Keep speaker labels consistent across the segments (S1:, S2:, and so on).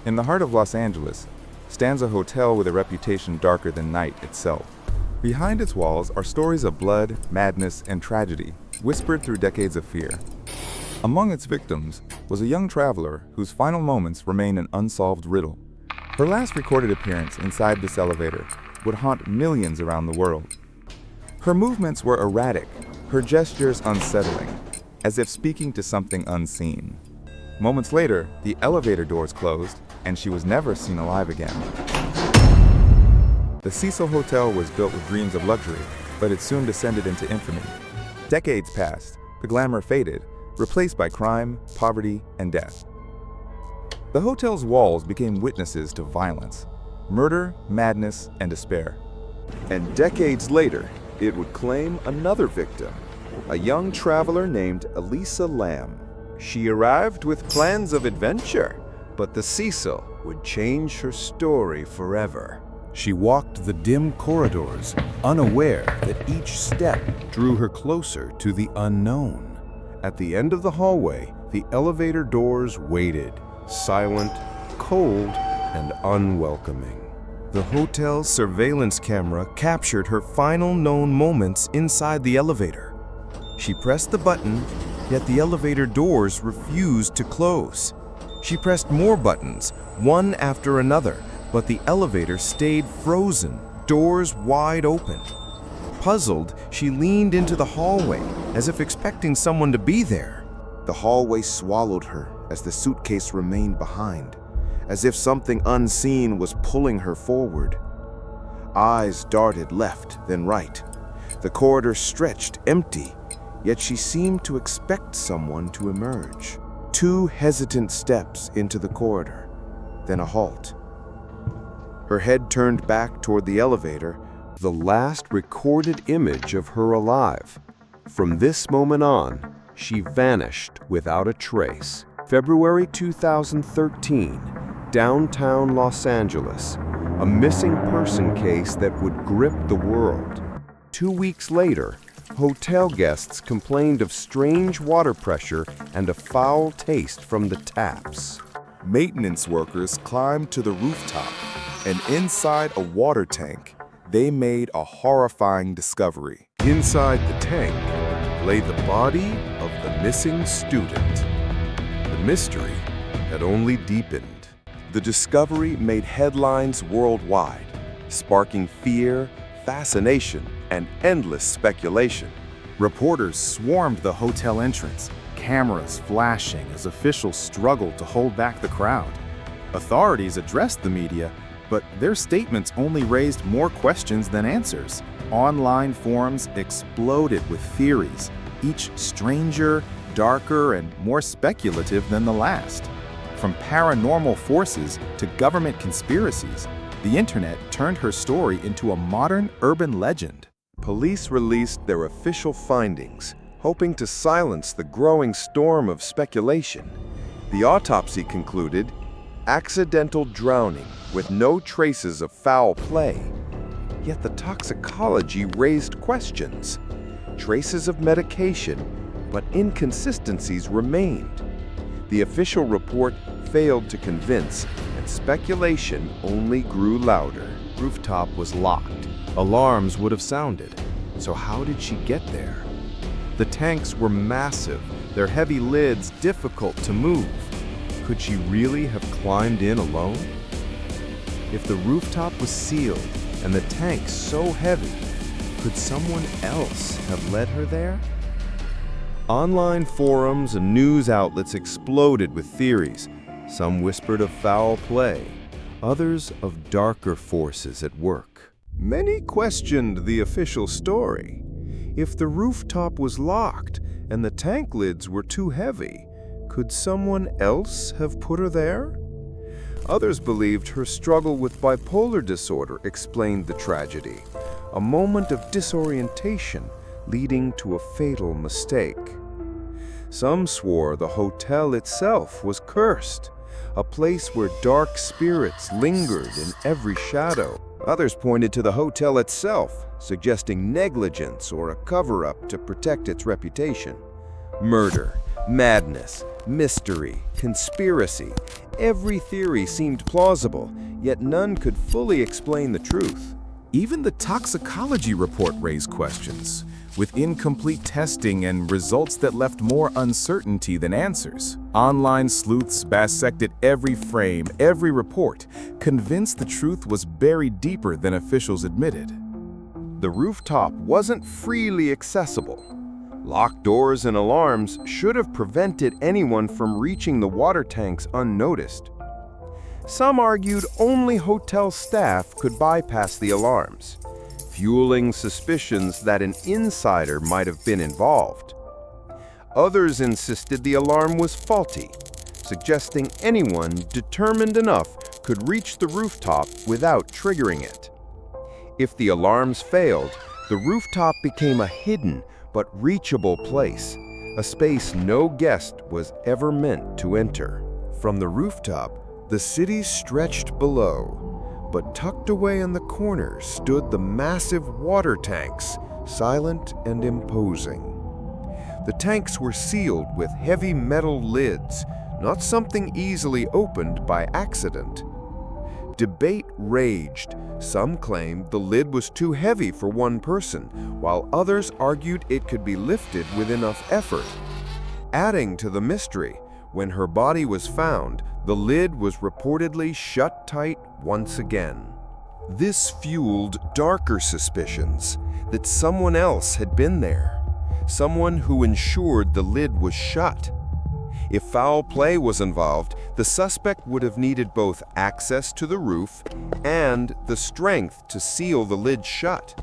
S1: In the heart of Los Angeles stands a hotel with a reputation darker than night itself. Behind its walls are stories of blood, madness, and tragedy, whispered through decades of fear. Among its victims was a young traveler whose final moments remain an unsolved riddle. Her last recorded appearance inside this elevator would haunt millions around the world. Her movements were erratic, her gestures unsettling, as if speaking to something unseen. Moments later, the elevator doors closed, and she was never seen alive again. The Cecil Hotel was built with dreams of luxury, but it soon descended into infamy. Decades passed, the glamour faded, replaced by crime, poverty, and death. The hotel's walls became witnesses to violence, murder, madness, and despair.
S2: And decades later, it would claim another victim, a young traveler named Elisa Lam. She arrived with plans of adventure, but the Cecil would change her story forever.
S3: She walked the dim corridors, unaware that each step drew her closer to the unknown. At the end of the hallway, the elevator doors waited, silent, cold, and unwelcoming. The hotel's surveillance camera captured her final known moments inside the elevator. She pressed the button, yet the elevator doors refused to close. She pressed more buttons, one after another, but the elevator stayed frozen, doors wide open. Puzzled, she leaned into the hallway, as if expecting someone to be there.
S4: The hallway swallowed her as the suitcase remained behind, as if something unseen was pulling her forward. Eyes darted left, then right. The corridor stretched empty, yet she seemed to expect someone to emerge. 2 hesitant steps into the corridor, then a halt. Her head turned back toward the elevator,
S2: The last recorded image of her alive. From this moment on, she vanished without a trace. February 2013, downtown Los Angeles, a missing person case that would grip the world. 2 weeks later, hotel guests complained of strange water pressure and a foul taste from the taps.
S1: Maintenance workers climbed to the rooftop, and inside a water tank, they made a horrifying discovery.
S3: Inside the tank lay the body of the missing student. The mystery had only deepened.
S2: The discovery made headlines worldwide, sparking fear, fascination, and endless speculation.
S5: Reporters swarmed the hotel entrance, cameras flashing as officials struggled to hold back the crowd. Authorities addressed the media, but their statements only raised more questions than answers. Online forums exploded with theories, each stranger, darker, and more speculative than the last. From paranormal forces to government conspiracies, the internet turned her story into a modern urban legend.
S2: Police released their official findings, hoping to silence the growing storm of speculation. The autopsy concluded accidental drowning with no traces of foul play. Yet the toxicology raised questions. Traces of medication, but inconsistencies remained. The official report failed to convince, and speculation only grew louder.
S3: Rooftop was locked. Alarms would have sounded. So how did she get there? The tanks were massive, their heavy lids difficult to move. Could she really have climbed in alone? If the rooftop was sealed and the tank so heavy, could someone else have led her there? Online forums and news outlets exploded with theories. Some whispered of foul play, others of darker forces at work. Many questioned the official story. If the rooftop was locked and the tank lids were too heavy, could someone else have put her there? Others believed her struggle with bipolar disorder explained the tragedy, a moment of disorientation leading to a fatal mistake. Some swore the hotel itself was cursed, a place where dark spirits lingered in every shadow. Others pointed to the hotel itself, suggesting negligence or a cover-up to protect its reputation. Murder, madness, mystery, conspiracy,
S2: Every theory seemed plausible, yet none could fully explain the truth.
S5: Even the toxicology report raised questions, with incomplete testing and results that left more uncertainty than answers. Online sleuths dissected every frame, every report, convinced the truth was buried deeper than officials admitted.
S2: The rooftop wasn't freely accessible. Locked doors and alarms should have prevented anyone from reaching the water tanks unnoticed. Some argued only hotel staff could bypass the alarms, fueling suspicions that an insider might have been involved. Others insisted the alarm was faulty, suggesting anyone determined enough could reach the rooftop without triggering it. If the alarms failed, the rooftop became a hidden but reachable place, a space no guest was ever meant to enter. From the rooftop, the city stretched below, but tucked away in the corner stood the massive water tanks, silent and imposing. The tanks were sealed with heavy metal lids, not something easily opened by accident. Debate raged. Some claimed the lid was too heavy for one person, while others argued it could be lifted with enough effort. Adding to the mystery, when her body was found, the lid was reportedly shut tight once again. This fueled darker suspicions that someone else had been there, someone who ensured the lid was shut. If foul play was involved, the suspect would have needed both access to the roof and the strength to seal the lid shut.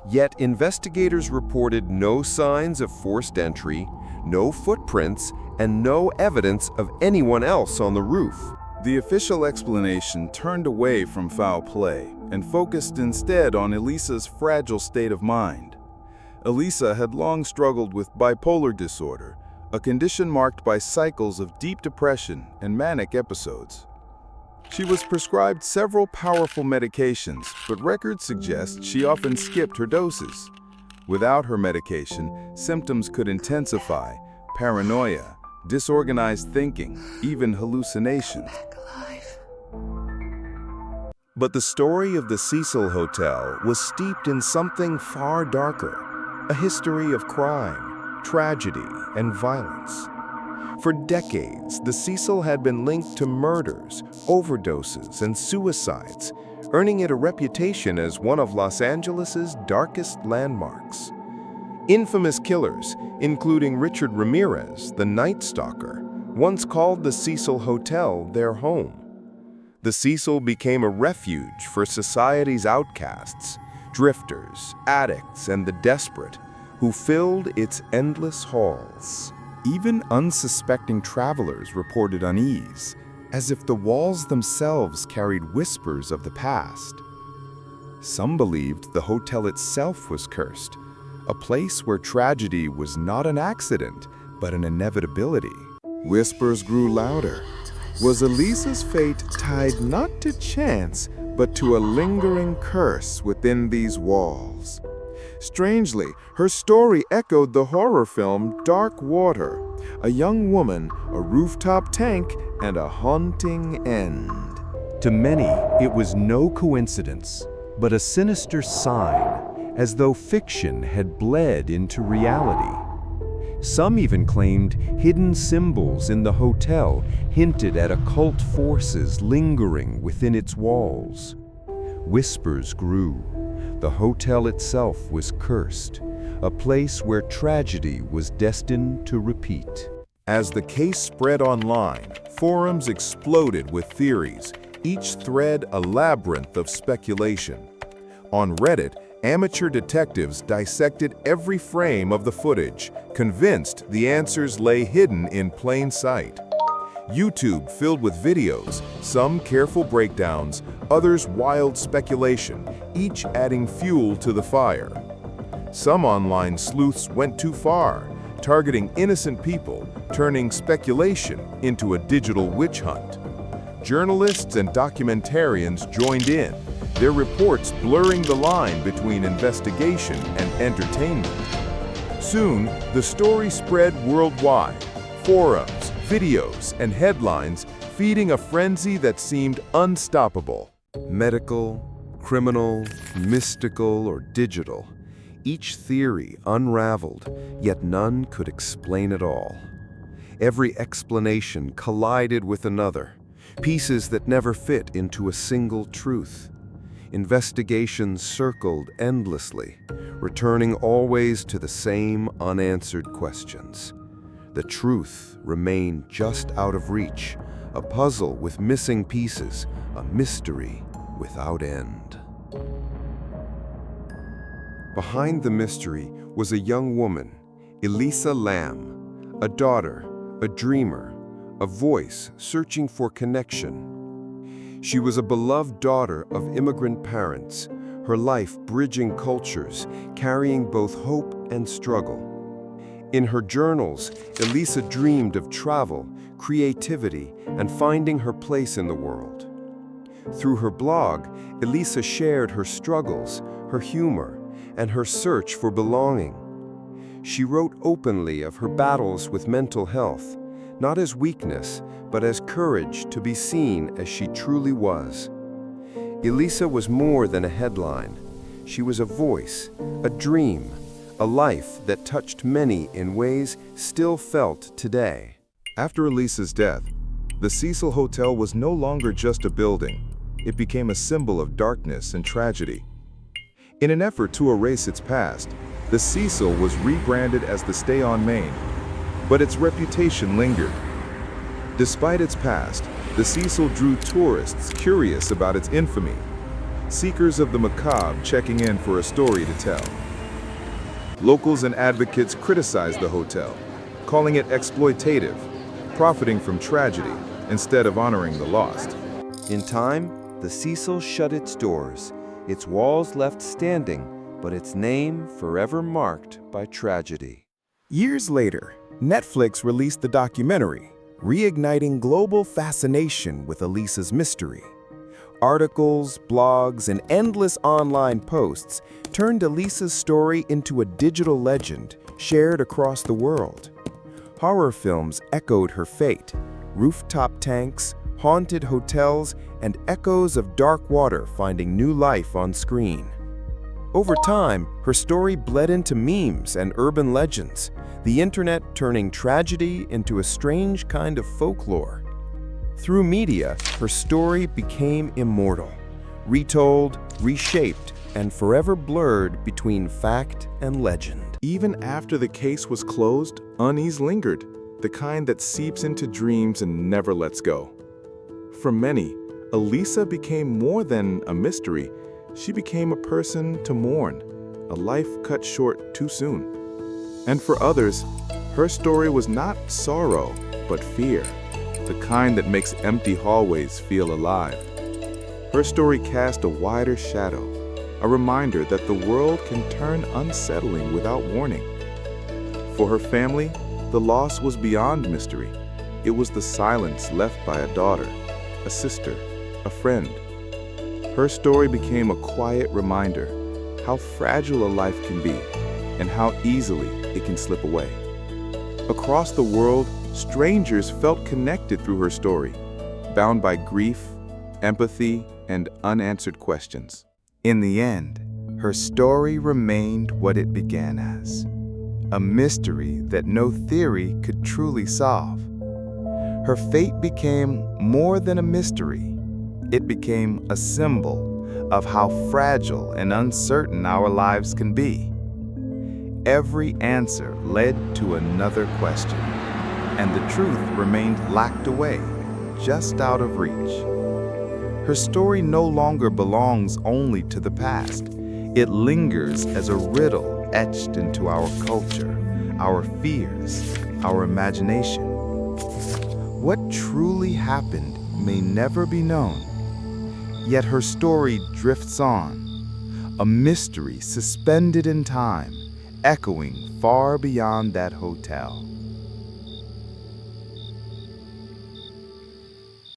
S2: Yet investigators reported no signs of forced entry, no footprints, and no evidence of anyone else on the roof.
S5: The official explanation turned away from foul play and focused instead on Elisa's fragile state of mind. Elisa had long struggled with bipolar disorder, a condition marked by cycles of deep depression and manic episodes. She was prescribed several powerful medications, but records suggest she often skipped her doses. Without her medication, symptoms could intensify: paranoia, disorganized thinking, even hallucinations.
S2: But the story of the Cecil Hotel was steeped in something far darker, a history of crime, tragedy, and violence. For decades, the Cecil had been linked to murders, overdoses, and suicides, earning it a reputation as one of Los Angeles's darkest landmarks. Infamous killers, including Richard Ramirez, the Night Stalker, once called the Cecil Hotel their home. The Cecil became a refuge for society's outcasts, drifters, addicts, and the desperate, who filled its endless halls.
S5: Even unsuspecting travelers reported unease, as if the walls themselves carried whispers of the past. Some believed the hotel itself was cursed, a place where tragedy was not an accident, but an inevitability. Whispers grew louder. Was Elisa's fate tied not to chance, but to a lingering curse within these walls? Strangely, her story echoed the horror film Dark Water, a young woman, a rooftop tank, and a haunting end.
S6: To many, it was no coincidence, but a sinister sign, as though fiction had bled into reality. Some even claimed hidden symbols in the hotel hinted at occult forces lingering within its walls. Whispers grew. The hotel itself was cursed, a place where tragedy was destined to repeat.
S5: As the case spread online, forums exploded with theories, each thread a labyrinth of speculation. On Reddit, amateur detectives dissected every frame of the footage, convinced the answers lay hidden in plain sight. YouTube filled with videos, some careful breakdowns, others wild speculation, each adding fuel to the fire. Some online sleuths went too far, targeting innocent people, turning speculation into a digital witch hunt. Journalists and documentarians joined in, their reports blurring the line between investigation and entertainment. Soon, the story spread worldwide. Forums, videos, and headlines
S2: feeding a frenzy that seemed unstoppable.
S3: Medical, criminal, mystical, or digital. Each theory unraveled, yet none could explain it all. Every explanation collided with another, pieces that never fit into a single truth. Investigations circled endlessly, returning always to the same unanswered questions. The truth remained just out of reach, a puzzle with missing pieces, a mystery without end. Behind the mystery was a young woman, Elisa Lam, a daughter, a dreamer, a voice searching for connection. She was a beloved daughter of immigrant parents, her life bridging cultures, carrying both hope and struggle. In her journals, Elisa dreamed of travel, creativity, and finding her place in the world. Through her blog, Elisa shared her struggles, her humor, and her search for belonging. She wrote openly of her battles with mental health, not as weakness, but as courage to be seen as she truly was. Elisa was more than a headline. She was a voice, a dream, a life that touched many in ways still felt today.
S1: After Elisa's death, the Cecil Hotel was no longer just a building. It became a symbol of darkness and tragedy. In an effort to erase its past, the Cecil was rebranded as the Stay on Main, but its reputation lingered. Despite its past, the Cecil drew tourists curious about its infamy, seekers of the macabre checking in for a story to tell. Locals and advocates criticized the hotel, calling it exploitative, profiting from tragedy instead of honoring the lost.
S2: In time, the Cecil shut its doors, its walls left standing, but its name forever marked by tragedy.
S5: Years later, Netflix released the documentary, reigniting global fascination with Elisa's mystery. Articles, blogs, and endless online posts turned Elisa's story into a digital legend shared across the world. Horror films echoed her fate, rooftop tanks, haunted hotels, and echoes of dark water finding new life on screen. Over time, her story bled into memes and urban legends, the internet turning tragedy into a strange kind of folklore. Through media, her story became immortal, retold, reshaped, and forever blurred between fact and legend.
S1: Even after the case was closed, unease lingered, the kind that seeps into dreams and never lets go. For many, Elisa became more than a mystery. She became a person to mourn, a life cut short too soon. And for others, her story was not sorrow, but fear, the kind that makes empty hallways feel alive. Her story cast a wider shadow, a reminder that the world can turn unsettling without warning. For her family, the loss was beyond mystery. It was the silence left by a daughter, a sister, a friend. Her story became a quiet reminder how fragile a life can be and how easily it can slip away. Across the world, strangers felt connected through her story, bound by grief, empathy, and unanswered questions.
S5: In the end, her story remained what it began as, a mystery that no theory could truly solve. Her fate became more than a mystery. It became a symbol of how fragile and uncertain our lives can be. Every answer led to another question, and the truth remained locked away, just out of reach. Her story no longer belongs only to the past. It lingers as a riddle etched into our culture, our fears, our imagination. What truly happened may never be known, yet her story drifts on, a mystery suspended in time, echoing far beyond that hotel.